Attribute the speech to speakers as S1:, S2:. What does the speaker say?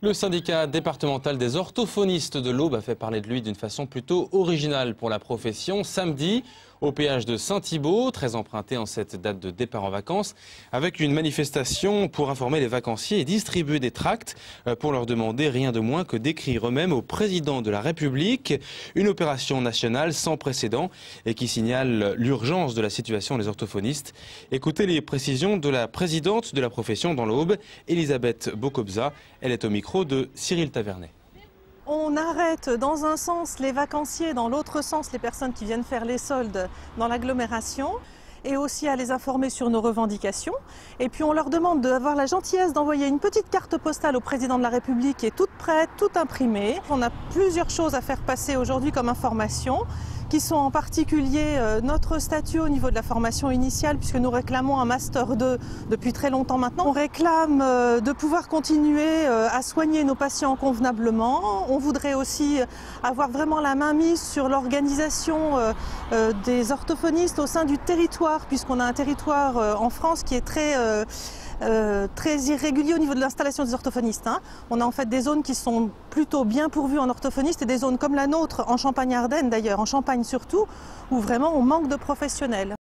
S1: Le syndicat départemental des orthophonistes de l'Aube a fait parler de lui d'une façon plutôt originale pour la profession. Samedi, au péage de Saint-Thibault, très emprunté en cette date de départ en vacances, avec une manifestation pour informer les vacanciers et distribuer des tracts pour leur demander rien de moins que d'écrire eux-mêmes au président de la République. Une opération nationale sans précédent et qui signale l'urgence de la situation des orthophonistes. Écoutez les précisions de la présidente de la profession dans l'Aube, Elisabeth Bokobza. Elle est au micro de Cyril Tavernet.
S2: On arrête dans un sens les vacanciers, dans l'autre sens les personnes qui viennent faire les soldes dans l'agglomération et aussi à les informer sur nos revendications. Et puis on leur demande d'avoir la gentillesse d'envoyer une petite carte postale au président de la République qui est toute prête, toute imprimée. On a plusieurs choses à faire passer aujourd'hui comme information, qui sont en particulier notre statut au niveau de la formation initiale, puisque nous réclamons un Master 2 depuis très longtemps maintenant. On réclame de pouvoir continuer à soigner nos patients convenablement. On voudrait aussi avoir vraiment la main mise sur l'organisation des orthophonistes au sein du territoire, puisqu'on a un territoire en France qui est très irrégulier au niveau de l'installation des orthophonistes. On a en fait des zones qui sont plutôt bien pourvues en orthophonistes et des zones comme la nôtre, en Champagne-Ardenne d'ailleurs, en Champagne surtout, où vraiment on manque de professionnels.